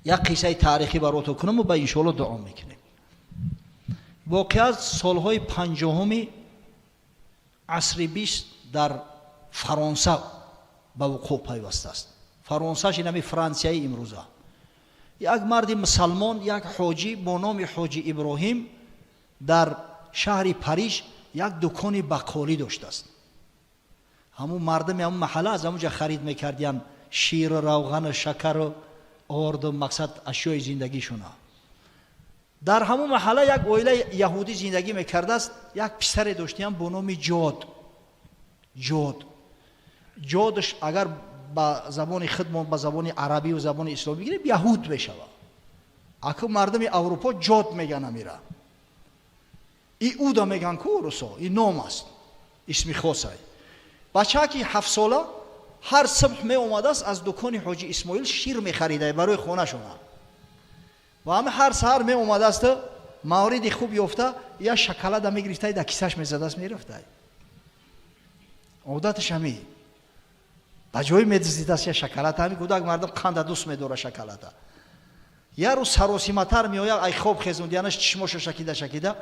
یک قصه تاریخی براتون کنم و با انشالله دعا میکنیم. واقعا سالهای 50 عصر 20 در فرانسه به وقوع پیوسته است. فرانسه شنمی فرانسیای امروزه. یک مرد مسلمان، یک حاجی با نام حاجی ابراهیم در شهر پاریس یک دکان بقالی داشته است. همون مردم همون محله از همونجا خرید میکردن شیر، روغن، شکر و آرد و مقصد اشیای زندگیشون. در همون محله یک عائله یهودی زندگی میکرده است. یک پسر داشتیم با نام جادش اگر با زبان خودمون با زبان عربی و زبان اسلامی بگیریم یهود میشود. اکو مردم اروپا جاد میگن میره. ای اودا میگن که روسا این نام است، اسمی خاصه. بچه که 7 ساله هر صبح می اومده است از دکان حاجی اسماعیل شیر میخریده برای خونه شونه و همه هر سحر می اومده است موردی خوب یافته یا شکلات میگرفته در کیسهش میزده است میرفته. عادتش همین. با جای میدزدیده است یا شکلات همین کودک مردم قند دوست میداره شکلات. یا رو سراسیمتر میآید ای خواب خزوندیانش چشماشو شکیده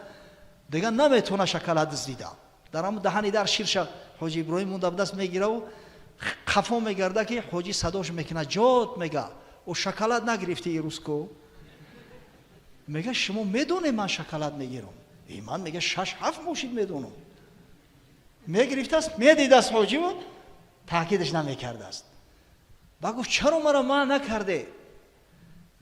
دیگه نمیتونه شکلات دزدیده. در همون دهنی در شیرش حاجی ابراهیم مونده دست میگیره و خفا میگرده که حاجی صداش میکنه جاد میگه او شکلات نگرفتی این روز کو؟ میگه شما میدونه من شکلات میگیرم. من میگه 6-7 ماشین میدونم. میگرفته است میدیده است حاجی و تاکیدش نمیکرده است. با گفت چرا مرا من نکرده؟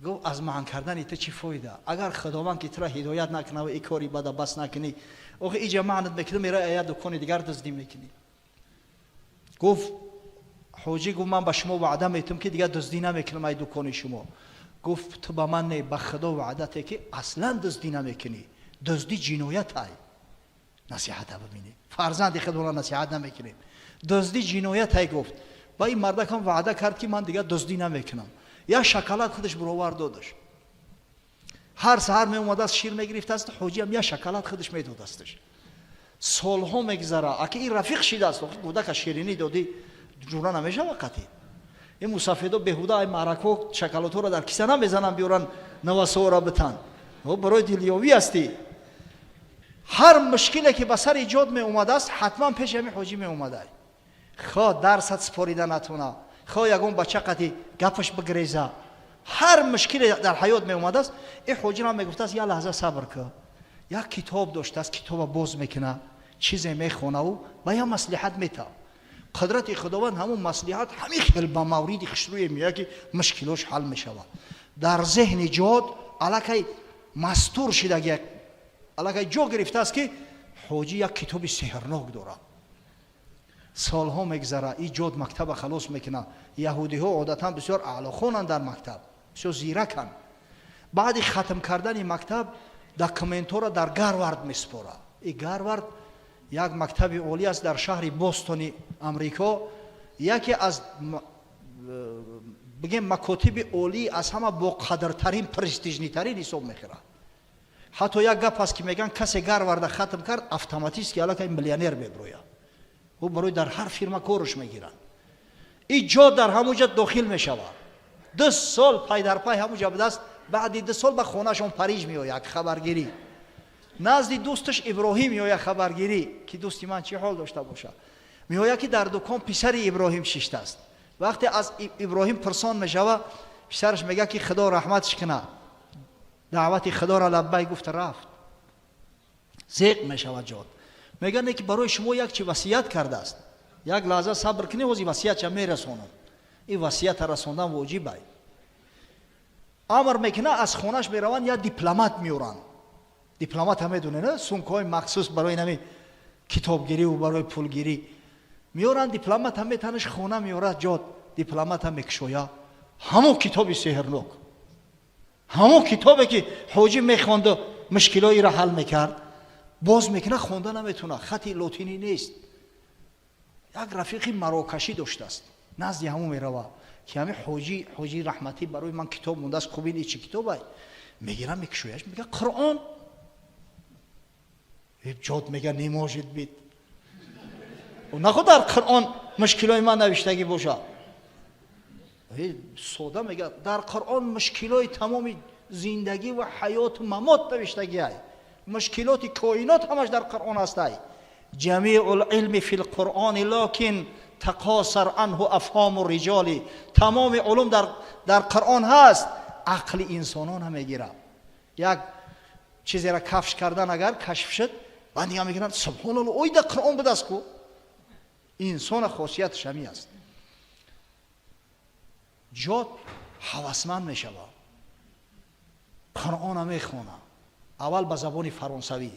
گفت از من کردن تو چی فایده؟ اگر خداوند که تو را هدایت نکنه و این کاری بده بس نکنی اوخه اینجا معنت میکنه میره ایت دکان دیگر دزدی میکنی. گفت حاجی گفت من با شما وعده میتونم که دیگر دزدی نمیکنم ای دکان شما. گفت تو با من نه به خدا وعدته که اصلا دزدی نمیکنی. دزدی جنایت های. نصیحت ببینی. فرزند خدا را نصیحت نمیکنیم. دزدی جنایت های. گفت با این مرد هم وعده کرد که من دیگر دزدی نمیکنم. یا شکلات خودش برآور دادش. هر سحر می اومده است شیر میگرفته است حاجی هم یا شکلات خودش میداد استش. سالها میگذره اگه این رفیق شده است کودک شیرینی دادی جورا نمیشه وقتی. این مسافرها بهوده ای معرکو شکلاتو را در کیسه نمیزنن بیارن نواسو را بتن. او برای دیلیاوی استی. هر مشکلی که به سر ایجاد می اومده است حتما پیش همین حاجی می اومده. خواه درست سپاریده نتونه. خواه یگون بچه قدی گپش بگریزه. هر مشکلی در حیات می اومده است این حاجی را میگفته است یا لحظه صبر کن. یک کتاب داشته است کتاب باز میکنه چیزی میخونه و با یا مصلحت میته. قدرت خداوند همون مصلحت همین خیلی با موردی خشروی میاد که مشکلش حل میشود. در ذهن جاد علاقه مستور شده علاقه جا گرفته است که حاجی یک کتاب سحرناک داره. سالها میگذره این جاد مکتب خلاص میکنه. یهودی ها عادتا بسیار اعلی خوانند در مکتب بسیار زیرکن. بعد ختم کردن این مکتب داکومنت را در گاروارد میسپاره. این گاروارد یک مکتب عالی است در شهر بوستون امریکا. یکی از بگیم مکاتب عالی از همه با قدرترین پرستیژنی ترین حساب میخوره. حتی یک گپ است که میگن کسی گاروارد ختم کرد اتوماتیک که الان میلیونر میبروید. او برای در هر فرما کارش میگیرن. این جا در همونجا داخل میشود. 2 سال پای در پای همونجا به دست. بعد 2 سال به خونهشون پاریس میآید خبرگیری. نزد دوستش ابراهیم میآید خبرگیری که دوستی من چه حال داشته باشه. میآید که در دکان پسر ابراهیم شیشته است. وقتی از ابراهیم پرسان میشود پسرش میگه که خدا رحمتش کنه. دعوت خدا را لبیک گفت رفت. زیق میشود جاد. میگن که برای شما یک چی وصیت کرده است. یک لحظه صبر کنی وزی وصیت چه میرسونم. این وصیت رسوندن واجبه. امر میکنه از خونش میروند یا دیپلمات میورن. دیپلمات هم میدونه نه سونکای مخصوص برای نمی کتابگیری و برای پولگیری میورن. دیپلمات هم میتنش خونه میوره جاد. دیپلمات هم میکشویا همون کتابی سحرناک. همون کتابی که حاجی میخواند و مشکلایی را حل میکرد باز میکنه خونده نمیتونه. خطی لاتینی نیست. یک رفیقی مراکشی داشته است. نزد همون میروه که همین حاجی رحمتی برای من کتاب مونده است. خوبی چی کتابه؟ میگیره میکشویش میگه قرآن. جاد میگه نماجد بید و نخود در قرآن مشکلای من نوشتگی باشه. سودا میگه در قرآن مشکلات تمام زندگی و حیات و ممات نوشتگی های، مشکلات کائنات همش در قرآن است. جمیع العلم فی القرآن لکن تقاصر عنه افهام الرجال. تمام علوم در قرآن هست، عقل انسانان هم میگیره. یک چیزی را کفش کردن اگر کشف شد، بعد دیگه میگن سبحان الله اوی در قرآن بود است کو. انسان خاصیتش همی است. جاد هوسمند میشود، قرآن هم میخونه، اول به زبان فرانسوی،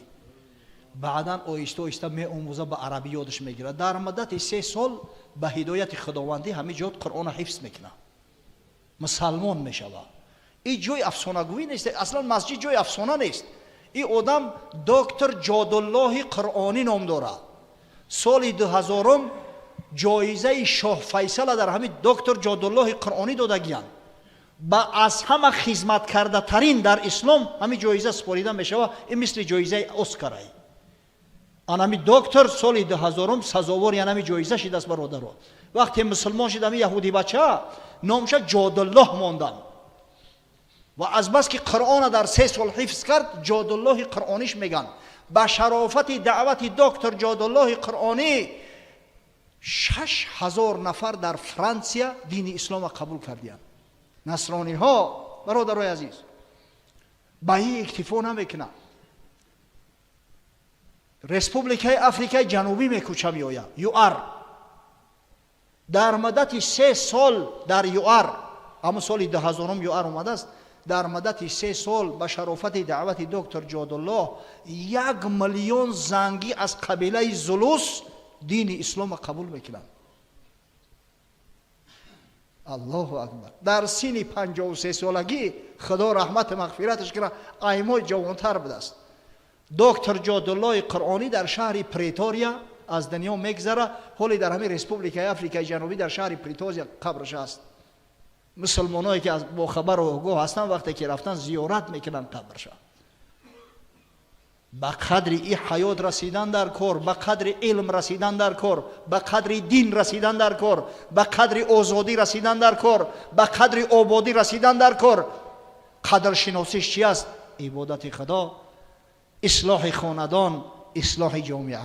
بعدا آیسته آیسته میآموزه به عربی یادش میگیره. در مدت 3 سال به هدایت خداوندی همه جاد قرآن حفظ میکنه، مسلمان میشود. این جای افسانه گویی نیست، اصلا مسجد جای افسانه نیست. این آدم دکتر جادالله قرآنی نام داره. سال 2000 جایزه شاه فیصل در همین دکتر جادالله قرآنی دادگیان. با از همه خدمت کرده ترین در اسلام همین جایزه سپاریده میشه. این مثل جایزه اسکار است. آن همین دکتر سال 2000 سزاوار یعنی همین جایزه شد است برادران. وقتی مسلمان شد همین یهودی بچه نامش جادالله ماندن و از بس که قرآن در 3 سال حفظ کرد جادالله قرآنیش میگن. با شرافت دعوت دکتر جادالله قرآنی 6000 نفر در فرانسه دین اسلام قبول کردند. نصرانی ها برادرای عزیز با این اکتفا نمیکنه. رسپوبلیکای افریقای جنوبی میکوچه میآید. یوار در مدت 3 سال در یوار، اما سال 2000 یوار اومده است، در مدت 3 سال به شرافت دعوت دکتر جادالله 1 میلیون زنگی از قبیله زولوس دین اسلام قبول میکنند. الله اکبر. در سن 53 سالگی خدا رحمت مغفرتش کنه ایما جوانتر بوده است. دکتر جادالله قرآنی در شهر پریتوریا از دنیا میگذره. حالی در همین رسپوبلیکای افریقای جنوبی در شهر پریتوریا قبرش است. مسلمانایی که با خبر و آگاه هستن وقتی که رفتن زیارت میکنن قبرش. به قدر این حیات رسیدن در کار، به قدر علم رسیدن در کار، به قدر دین رسیدن در کار، به قدر آزادی رسیدن در کار، به قدر آبادی رسیدن در کار. قدر شناسیش چی است؟ عبادت خدا، اصلاح خاندان، اصلاح جامعه.